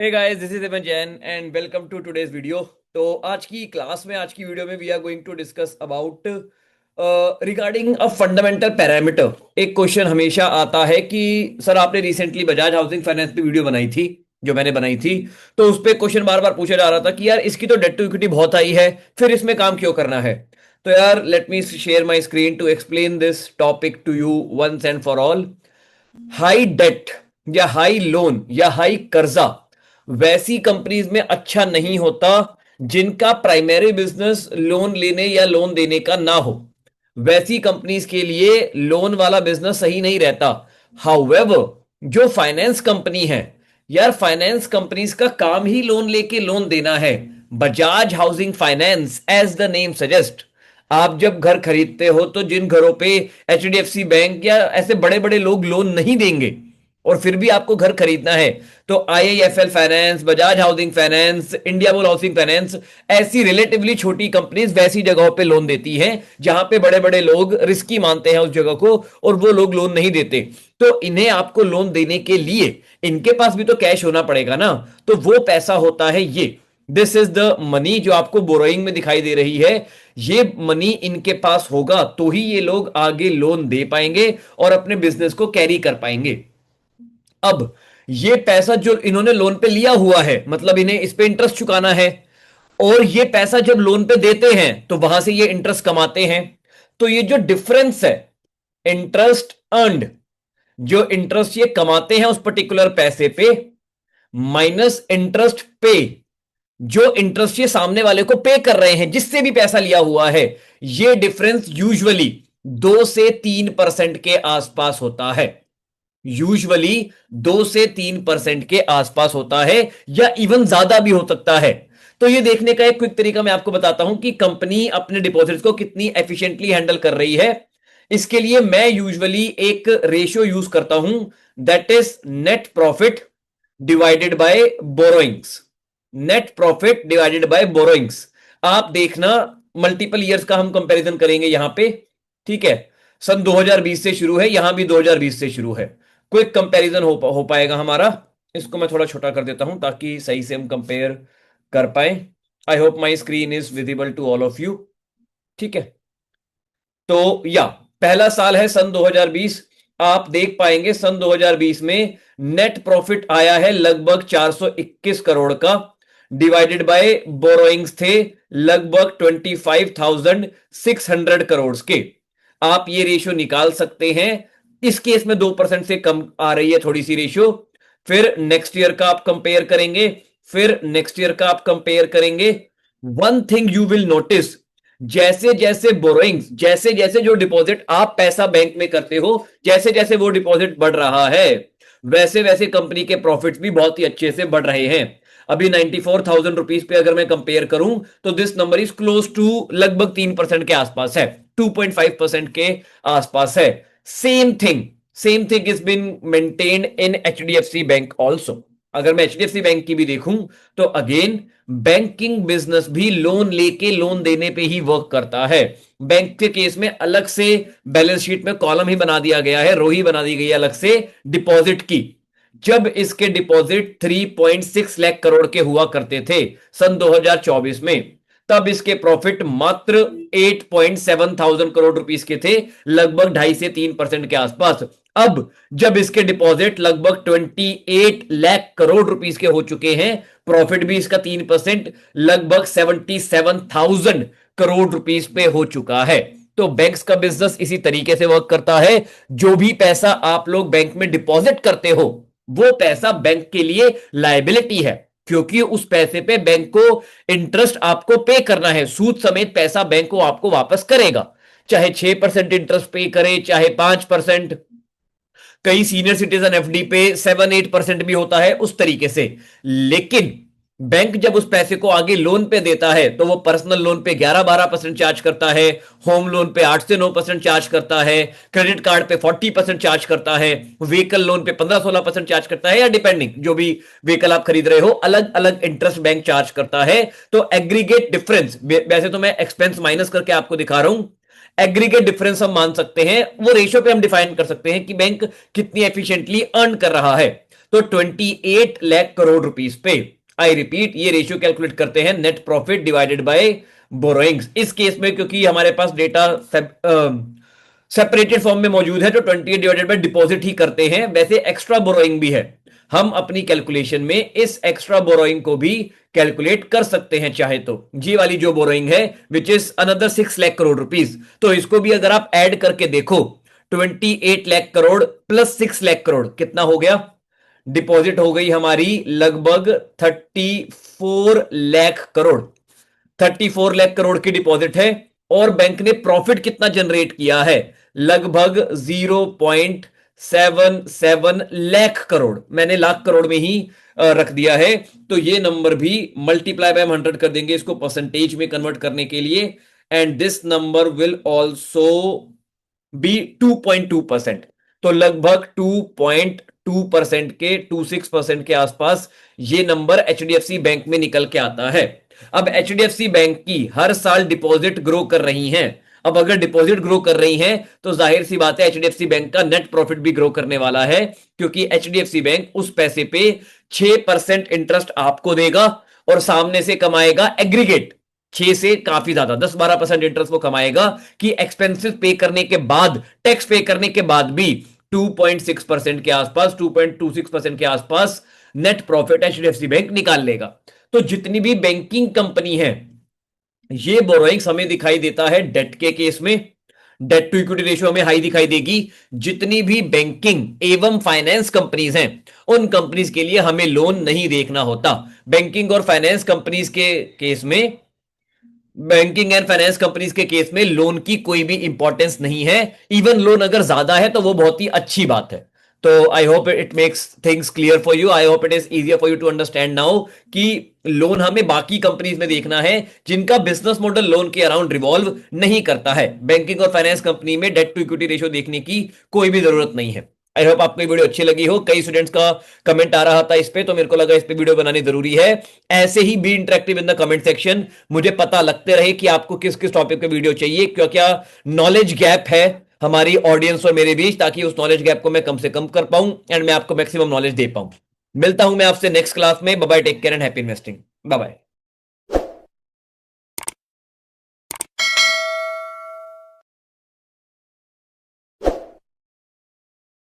Hey guys, this is Aman Jain and welcome to today's video. तो आज की वीडियो में we are going to discuss about regarding a fundamental parameter. एक question हमेशा आता है कि सर आपने रिसेंटली बजाज हाउसिंग फाइनेंस पे वीडियो बनाई थी, जो मैंने बनाई थी। तो उस पे क्वेश्चन बार बार पूछा जा रहा था कि यार इसकी तो डेट टू इक्विटी बहुत आई है, फिर इसमें काम क्यों करना है। तो यार let me share my screen to explain this topic to you once and for all. High debt या हाई लोन या हाई कर्जा वैसी कंपनीज में अच्छा नहीं होता जिनका प्राइमरी बिजनेस लोन लेने या लोन देने का ना हो। वैसी कंपनीज के लिए लोन वाला बिजनेस सही नहीं रहता। हाउएवर, जो फाइनेंस कंपनी है, यार फाइनेंस कंपनीज का काम ही लोन लेके लोन देना है। Bajaj housing finance as the name suggest, आप जब घर खरीदते हो तो जिन घरों पे एचडीएफसी बैंक या ऐसे बड़े बड़े लोग लोन नहीं देंगे और फिर भी आपको घर खरीदना है, तो IIFL finance, Bajaj housing finance, India bull housing finance, ऐसी रिलेटिवली छोटी कंपनीज वैसी जगहों पे लोन देती हैं जहां पे बड़े बड़े लोग रिस्की मानते हैं उस जगह को और वो लोग लोन नहीं देते। तो इन्हें आपको लोन देने के लिए इनके पास भी तो कैश होना पड़ेगा ना। तो वो पैसा होता है ये, दिस इज द मनी जो आपको बोरोइंग में दिखाई दे रही है। ये मनी इनके पास होगा तो ही ये लोग आगे लोन दे पाएंगे और अपने बिजनेस को कैरी कर पाएंगे। अब ये पैसा जो इन्होंने लोन पे लिया हुआ है, मतलब इन्हें इस पे इंटरेस्ट चुकाना है, और ये पैसा जब लोन पे देते हैं तो वहां से ये इंटरेस्ट कमाते हैं। तो ये जो डिफरेंस है, इंटरेस्ट अर्नड, जो इंटरेस्ट ये कमाते हैं उस पर्टिकुलर पैसे पे, माइनस इंटरेस्ट पे, जो इंटरेस्ट ये सामने वाले को पे कर रहे हैं जिससे भी पैसा लिया हुआ है, ये डिफरेंस यूजुअली 2 से 3% के आसपास होता है। यूजुअली 2 से 3% के आसपास होता है, या इवन ज्यादा भी हो सकता है। तो ये देखने का एक क्विक तरीका मैं आपको बताता हूं कि कंपनी अपने डिपॉजिट्स को कितनी एफिशिएंटली हैंडल कर रही है। इसके लिए मैं यूजुअली एक रेशियो यूज करता हूं, that is net profit divided by borrowings. Net profit divided by borrowings. आप देखना, मल्टीपल ईयर्स का हम कंपैरिजन करेंगे यहां पे, ठीक है। सन 2020 से शुरू है, यहां भी 2020 से शुरू है। क्विक कंपैरिजन हो पाएगा हमारा। इसको मैं थोड़ा छोटा कर देता हूं ताकि सही से हम कंपेयर कर पाए। I hope my screen is visible to all of you, ठीक है। तो या पहला साल है सन 2020। आप देख पाएंगे सन 2020 में नेट प्रॉफिट आया है लगभग 421 करोड़ का, डिवाइडेड बाय बोरोइंग्स थे लगभग 25,600 करोड़ के। आप ये रेशियो निकाल सकते हैं। इस केस में 2% से कम आ रही है थोड़ी सी रेशियो। फिर नेक्स्ट ईयर का आप कंपेयर करेंगे, फिर नेक्स्ट ईयर का आप कंपेयर करेंगे। One thing you will notice, जैसे जैसे बोरोइंग्स, जैसे जैसे जो डिपॉजिट आप पैसा बैंक में करते हो, जैसे जैसे वो डिपॉजिट बढ़ रहा है, वैसे वैसे कंपनी के प्रॉफिट्स भी बहुत ही अच्छे से बढ़ रहे हैं। अभी 94,000 रुपीज पे अगर मैं कंपेयर करूं तो this number is close to लगभग 3% के आसपास है, 2.5% के आसपास है। Same thing, same thing is been maintained in HDFC bank also. अगर मैं एचडीएफसी बैंक की भी देखूं तो अगेन बैंकिंग बिजनेस भी लोन लेके लोन देने पे ही वर्क करता है। बैंक के केस में अलग से बैलेंस शीट में कॉलम ही बना दिया गया है, रो ही बना दी गई है अलग से डिपॉजिट की। जब इसके डिपॉजिट 3.6 लाख करोड़ के हुआ करते थे सन 2024 में, तब इसके प्रॉफिट मात्र 8.7 थाउजेंड करोड़ रुपीस के थे, लगभग 2.5 से 3% के आसपास। अब जब इसके डिपॉजिट लगभग 28 लाख करोड़ रुपीस के हो चुके हैं, प्रॉफिट भी इसका 3%, लगभग 77,000 करोड़ रुपीस पे हो चुका है। तो बैंक्स का बिजनेस इसी तरीके से वर्क करता है। जो भी पैसा आप लोग बैंक में डिपॉजिट करते हो, वो पैसा बैंक के लिए लायबिलिटी है, क्योंकि उस पैसे पे बैंक को इंटरेस्ट आपको पे करना है। सूद समेत पैसा बैंक को आपको वापस करेगा, चाहे 6% इंटरेस्ट पे करे, चाहे 5%। कई सीनियर सिटीजन एफडी पे 7-8% भी होता है उस तरीके से। लेकिन बैंक जब उस पैसे को आगे लोन पे देता है तो वो पर्सनल लोन पे 11-12% चार्ज करता है, होम लोन पे 8 से 9% चार्ज करता है, क्रेडिट कार्ड पे 40% चार्ज करता है, व्हीकल लोन पे 15-16% चार्ज करता है, या डिपेंडिंग जो भी व्हीकल आप खरीद रहे हो, अलग अलग इंटरेस्ट बैंक चार्ज करता है। तो एग्रीगेट डिफरेंस, वैसे तो मैं एक्सपेंस माइनस करके आपको दिखा रहा हूं, एग्रीगेट डिफरेंस हम मान सकते हैं, वो रेशियो पे हम डिफाइन कर सकते हैं कि बैंक कितनी एफिशिएंटली अर्न कर रहा है। तो 28 लाख करोड़ रुपीस पे, आई रिपीट, ये रेशियो कैलकुलेट करते हैं net profit divided by borrowings. इस केस में क्योंकि हमारे पास डेटा सेपरेटेड फॉर्म में मौजूद है, तो 28 डिवाइडेड बाय डिपॉजिट ही करते हैं। वैसे एक्स्ट्रा बोरोइंग भी है, हम अपनी कैलकुलेशन में इस एक्स्ट्रा बोरोइंग को भी कैलकुलेट कर सकते हैं चाहे तो। जी वाली जो बोरोइंग है which is another 6 lakh crore rupees, तो इसको भी अगर आप ऐड करके देखो, 28 लाख करोड़ प्लस 6 लाख करोड़ कितना हो गया? डिपॉजिट हो गई हमारी लगभग 34 लाख करोड़। 34 लाख करोड़ की डिपॉजिट है, और बैंक ने प्रॉफिट कितना जनरेट किया है? लगभग 0.77 लाख करोड़। मैंने लाख करोड़ में ही रख दिया है, तो ये नंबर भी मल्टीप्लाई बाय 100 कर देंगे इसको परसेंटेज में कन्वर्ट करने के लिए, and this number will also be 2.2%। तो लगभग 2.2% के 26% के आसपास ये नंबर एचडीएफसी बैंक में निकल के आता है। अब एचडीएफसी बैंक की हर साल डिपॉजिट ग्रो कर रही हैं। अब अगर डिपॉजिट ग्रो कर रही हैं तो जाहिर सी बात है एचडीएफसी बैंक का नेट प्रॉफिट भी ग्रो करने वाला है, क्योंकि एचडीएफसी बैंक उस पैसे पे 6% इंटरेस्ट आपको देगा और सामने से कमाएगा एग्रीगेट 6 से काफी ज्यादा 10-12% इंटरेस्ट वो कमाएगा, कि एक्सपेंसेस पे करने के बाद, टैक्स पे करने के बाद भी 2.6% के आसपास, 2.26% के आसपास नेट प्रॉफिट एचडीएफसी बैंक निकाल लेगा। तो जितनी भी बैंकिंग कंपनी है, ये बोरोइंग्स हमें दिखाई देता है डेट के केस में, डेट टू इक्विटी रेशियो हमें हाई दिखाई देगी। जितनी भी बैंकिंग एवं फाइनेंस कंपनीज हैं, उन कंपनीज के लिए हमें लोन नहीं देखना होता। बैंकिंग और फाइनेंस कंपनीज के केस में, बैंकिंग एंड फाइनेंस कंपनीज के केस में लोन की कोई भी इंपॉर्टेंस नहीं है। इवन लोन अगर ज्यादा है तो वो बहुत ही अच्छी बात है। तो I hope it makes things clear for you, I hope it is easier for you to understand now कि लोन हमें बाकी कंपनीज में देखना है जिनका बिजनेस मॉडल लोन के अराउंड रिवॉल्व नहीं करता है। बैंकिंग और फाइनेंस कंपनी में डेट टू इक्विटी रेशियो देखने की कोई भी जरूरत नहीं है। आई होप आपको ये वीडियो अच्छी लगी हो। कई स्टूडेंट्स का कमेंट आ रहा था इस पे, तो मेरे को लगा इस पे वीडियो बनानी जरूरी है। ऐसे ही be interactive in the comment section, मुझे पता लगते रहे कि आपको किस किस टॉपिक पे वीडियो चाहिए, क्योंकि क्या नॉलेज गैप है हमारी ऑडियंस और मेरे बीच, ताकि उस नॉलेज गैप को मैं कम से कम कर पाऊं एंड मैं आपको मैक्सिमम नॉलेज दे पाऊं। मिलता हूं मैं आपसे नेक्स्ट क्लास में। Bye bye, take care and happy investing. Bye bye.